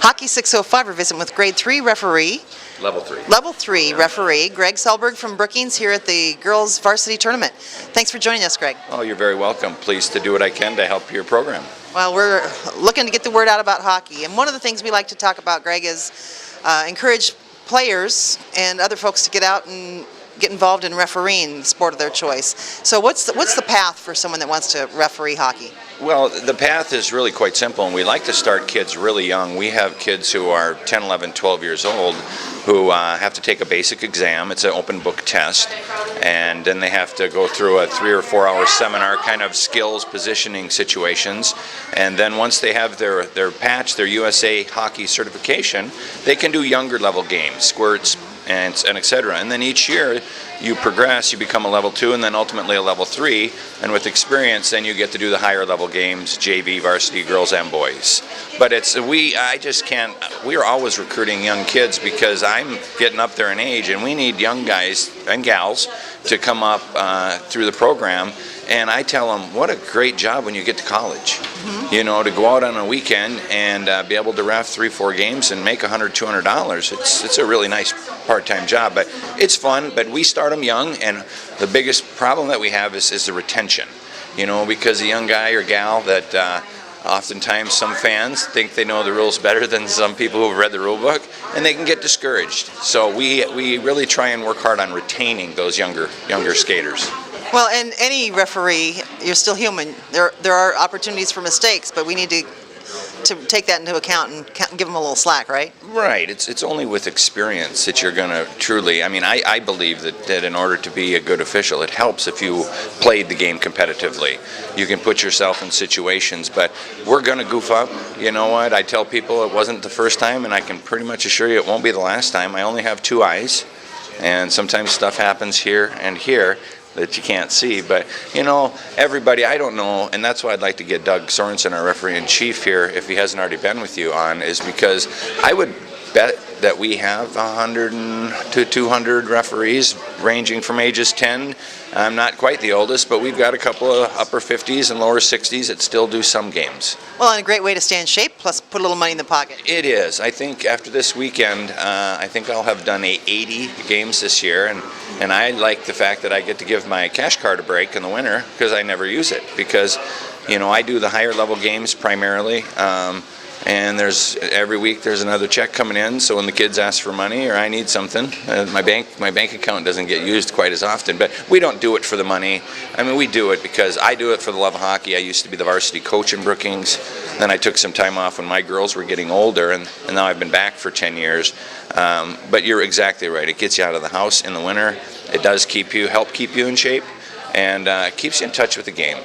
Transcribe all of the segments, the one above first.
Hockey 605, we're visiting with grade 3 referee. Level 3 referee, Gregg Selberg from Brookings here at the girls varsity tournament. Thanks for joining us, Greg. Oh, you're very welcome. Pleased to do what I can to help your program. Well, we're looking to get the word out about hockey, and one of the things we like to talk about, Greg, is encourage players and other folks to get out and get involved in refereeing the sport of their choice. So what's the path for someone that wants to referee hockey? Well, the path is really quite simple, and we like to start kids really young. We have kids who are 10, 11, 12 years old who have to take a basic exam. It's an open book test, and then they have to go through a 3 or 4 hour seminar, kind of skills positioning situations, and then once they have their patch, their USA hockey certification, they can do younger level games, squirts, and etc. And then each year you progress, you become a level 2 and then ultimately a level 3, and with experience then you get to do the higher level games, JV, varsity, girls and boys. But we are always recruiting young kids because I'm getting up there in age and we need young guys and gals to come up through the program. And I tell them, what a great job when you get to college. You know, to go out on a weekend and be able to ref 3, 4 games and make $100, $200. It's a really nice part-time job, but it's fun. But we start them young, and the biggest problem that we have is the retention. You know, because a young guy or gal that oftentimes some fans think they know the rules better than some people who have read the rule book, and they can get discouraged. So we really try and work hard on retaining those younger skaters. Well, and any referee, you're still human. There are opportunities for mistakes, but we need to take that into account and give them a little slack, right? Right. It's only with experience that you're going to truly, I mean, I believe that in order to be a good official, it helps if you played the game competitively. You can put yourself in situations, but we're going to goof up. You know what? I tell people it wasn't the first time, and I can pretty much assure you it won't be the last time. I only have 2 eyes, and sometimes stuff happens here and here that you can't see, but you know, everybody, I don't know, and that's why I'd like to get Doug Sorensen, our referee-in-chief here, if he hasn't already been with you on, is because I would bet that we have 100 to 200 referees ranging from ages 10. I'm not quite the oldest, but we've got a couple of upper 50s and lower 60s that still do some games. Well, and a great way to stay in shape, plus put a little money in the pocket. It is. I think after this weekend, I think I'll have done 80 games this year, and I like the fact that I get to give my cash card a break in the winter because I never use it, because you know, I do the higher level games primarily. And every week there's another check coming in, so when the kids ask for money or I need something, my bank account doesn't get used quite as often. But we don't do it for the money. I mean, we do it because I do it for the love of hockey. I used to be the varsity coach in Brookings. Then I took some time off when my girls were getting older, and now I've been back for 10 years. But you're exactly right. It gets you out of the house in the winter. It does help keep you in shape, and keeps you in touch with the game.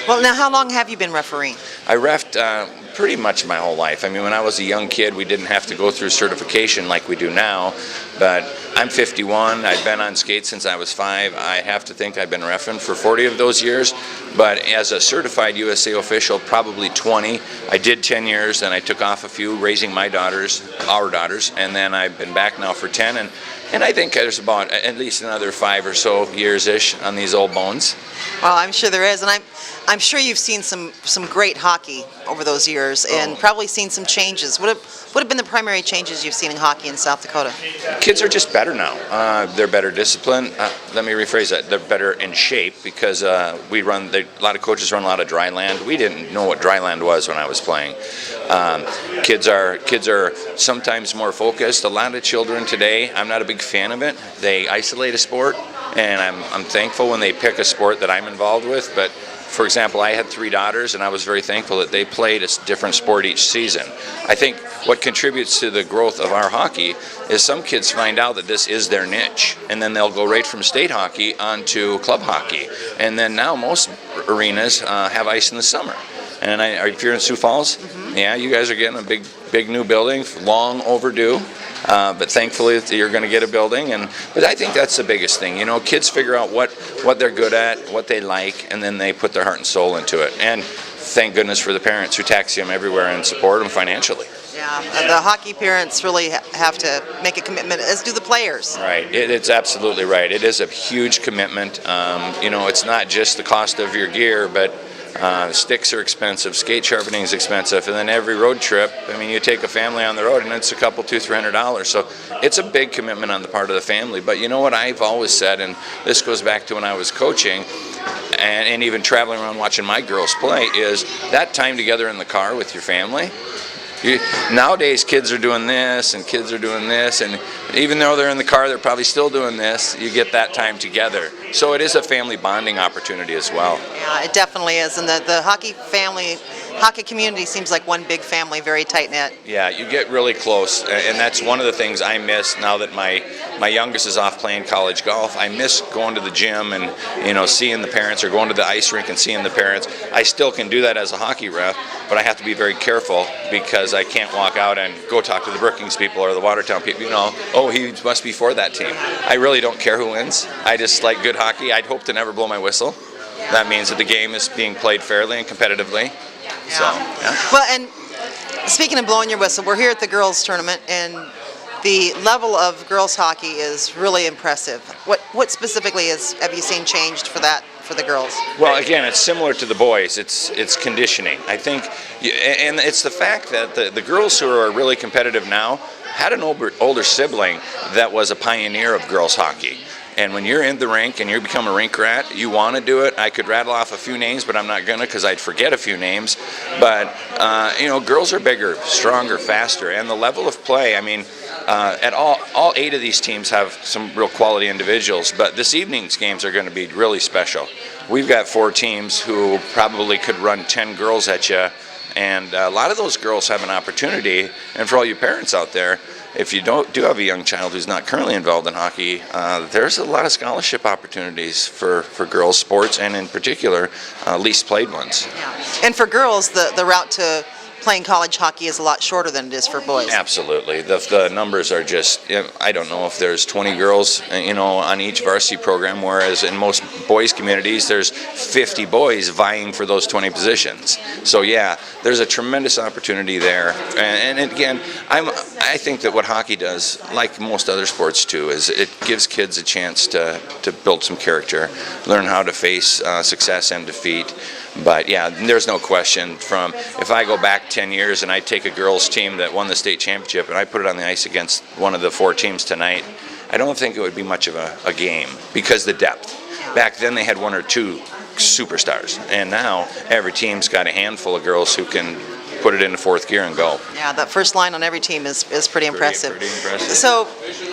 Well, now how long have you been refereeing? I refed pretty much my whole life. I mean, when I was a young kid, we didn't have to go through certification like we do now, but I'm 51. I've been on skates since I was 5. I have to think I've been reffing for 40 of those years, but as a certified USA official, probably 20. I did 10 years, then I took off a few, raising our daughters, and then I've been back now for 10, and I think there's about at least another 5 or so years-ish on these old bones. Well, I'm sure there is, and I'm sure you've seen some great hockey over those years, and probably seen some changes. What have been the primary changes you've seen in hockey in South Dakota? Kids are just better now. They're better disciplined. Let me rephrase that. They're better in shape because a lot of coaches run a lot of dry land. We didn't know what dry land was when I was playing. Kids are sometimes more focused. A lot of children today, I'm not a big fan of it. They isolate a sport, and I'm thankful when they pick a sport that I'm involved with, but for example, I had 3 daughters, and I was very thankful that they played a different sport each season. I think what contributes to the growth of our hockey is some kids find out that this is their niche, and then they'll go right from state hockey onto club hockey. And then now most arenas have ice in the summer. And if you're in Sioux Falls, yeah, you guys are getting a big new building, long overdue. But thankfully you're going to get a building, but I think that's the biggest thing. You know, kids figure out what they're good at, what they like, and then they put their heart and soul into it. And thank goodness for the parents who taxi them everywhere and support them financially. Yeah, the hockey parents really have to make a commitment, as do the players. Right, it's absolutely right. It is a huge commitment. You know, it's not just the cost of your gear, but Sticks are expensive, skate sharpening is expensive, and then every road trip, I mean, you take a family on the road and it's a couple, $200-300. So it's a big commitment on the part of the family. But you know what I've always said, and this goes back to when I was coaching and even traveling around watching my girls play, is that time together in the car with your family. Nowadays, kids are doing this and kids are doing this, and even though they're in the car, they're probably still doing this. You get that time together. So it is a family bonding opportunity as well. Yeah, it definitely is. And the hockey community seems like one big family, very tight-knit. Yeah, you get really close, and that's one of the things I miss now that my youngest is off playing college golf. I miss going to the gym and, you know, seeing the parents, or going to the ice rink and seeing the parents. I still can do that as a hockey ref, but I have to be very careful because I can't walk out and go talk to the Brookings people or the Watertown people, you know, oh, he must be for that team. I really don't care who wins. I just like good hockey. I'd hope to never blow my whistle. That means that the game is being played fairly and competitively. Yeah. So, yeah. Well, and speaking of blowing your whistle, we're here at the girls' tournament, and the level of girls' hockey is really impressive. What specifically have you seen changed for the girls? Well, again, it's similar to the boys. It's conditioning. I think, and it's the fact that the girls who are really competitive now had an older sibling that was a pioneer of girls' hockey. And when you're in the rink and you become a rink rat, you want to do it. I could rattle off a few names, but I'm not going to because I'd forget a few names. But, you know, girls are bigger, stronger, faster. And the level of play, I mean, at all 8 of these teams have some real quality individuals. But this evening's games are going to be really special. We've got 4 teams who probably could run 10 girls at you. And a lot of those girls have an opportunity. And for all you parents out there, if you do have a young child who's not currently involved in hockey, there's a lot of scholarship opportunities for girls' sports, and in particular, least played ones. Yeah. And for girls, the route to playing college hockey is a lot shorter than it is for boys. Absolutely. The numbers are just, I don't know if there's 20 girls, you know, on each varsity program, whereas in most boys' communities, there's 50 boys vying for those 20 positions. So yeah, there's a tremendous opportunity there. And again, I think that what hockey does, like most other sports too, is it gives kids a chance to build some character, learn how to face success and defeat. But yeah, there's no question, from if I go back 10 years and I take a girls team that won the state championship and I put it on the ice against one of the 4 teams tonight, I don't think it would be much of a game because the depth. Back then they had 1 or 2 superstars, and now every team's got a handful of girls who can put it into 4th gear and go. Yeah, that first line on every team is pretty impressive. Pretty impressive. So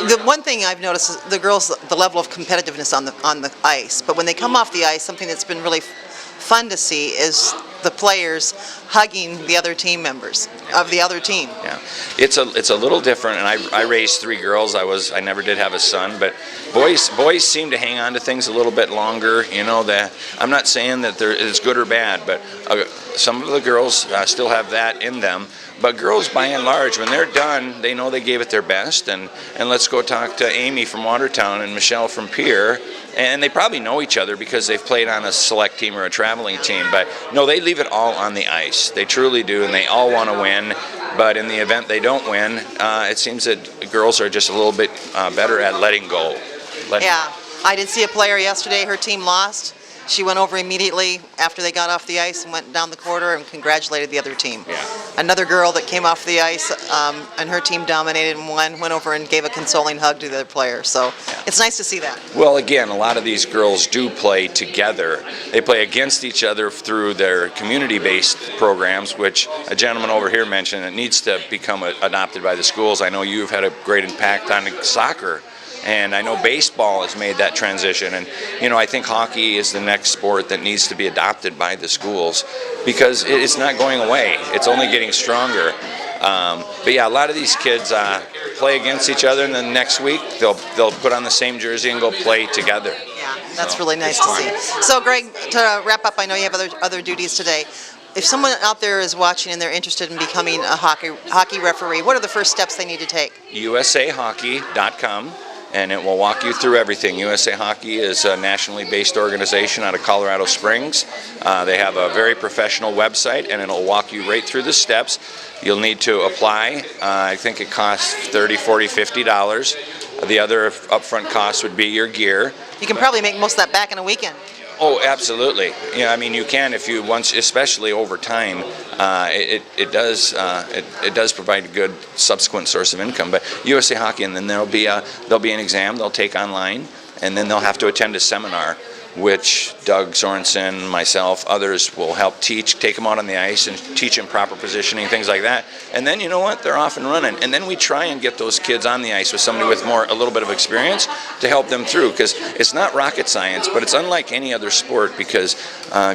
the one thing I've noticed is the girls, the level of competitiveness on the ice. But when they come off the ice, something that's been really fun to see is the players hugging the other team members of the other team. Yeah, it's a little different, and I raised 3 girls. I never did have a son, but boys seem to hang on to things a little bit longer. You know, I'm not saying that it's good or bad, but some of the girls still have that in them. But girls, by and large, when they're done, they know they gave it their best. And let's go talk to Amy from Watertown and Michelle from Pierre. And they probably know each other because they've played on a select team or a traveling team. But no, they leave it all on the ice. They truly do, and they all want to win. But in the event they don't win, it seems that girls are just a little bit better at letting go. Yeah, I did see a player yesterday. Her team lost. She went over immediately after they got off the ice and went down the corridor and congratulated the other team. Yeah. Another girl that came off the ice and her team dominated and won, went over and gave a consoling hug to the other player. So yeah, it's nice to see that. Well, again, a lot of these girls do play together. They play against each other through their community-based programs, which a gentleman over here mentioned. It needs to become adopted by the schools. I know you've had a great impact on soccer. And I know baseball has made that transition, and you know, I think hockey is the next sport that needs to be adopted by the schools because it's not going away. It's only getting stronger. But yeah, a lot of these kids play against each other, and then next week they'll put on the same jersey and go play together. Yeah, that's really nice to see. So, Greg, to wrap up, I know you have other duties today. If someone out there is watching and they're interested in becoming a hockey referee, what are the first steps they need to take? usahockey.com. And it will walk you through everything. USA Hockey is a nationally based organization out of Colorado Springs. They have a very professional website, and it'll walk you right through the steps. You'll need to apply. I think it costs $30, $40, $50. The other upfront cost would be your gear. You can probably make most of that back in a weekend. Oh, absolutely. Yeah, I mean, you can if you once, especially over time. It does provide a good subsequent source of income. But USA Hockey, and then there'll be an exam they'll take online, and then they'll have to attend a seminar, which Doug Sorensen, myself, others will help teach, take them out on the ice and teach them proper positioning, things like that. And then, you know what, they're off and running. And then we try and get those kids on the ice with somebody with a little bit of experience to help them through, because it's not rocket science, but it's unlike any other sport, because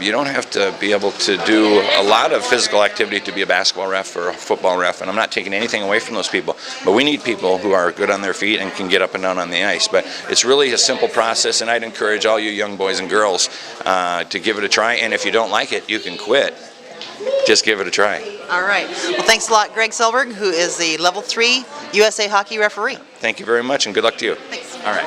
you don't have to be able to do a lot of physical activity to be a basketball ref or a football ref, and I'm not taking anything away from those people, but we need people who are good on their feet and can get up and down on the ice. But it's really a simple process, and I'd encourage all you young boys and girls to give it a try, and if you don't like it, you can quit. Just give it a try. All right. Well, thanks a lot, Gregg Selberg, who is the Level 3 USA Hockey referee. Thank you very much, and good luck to you. Thanks. All right.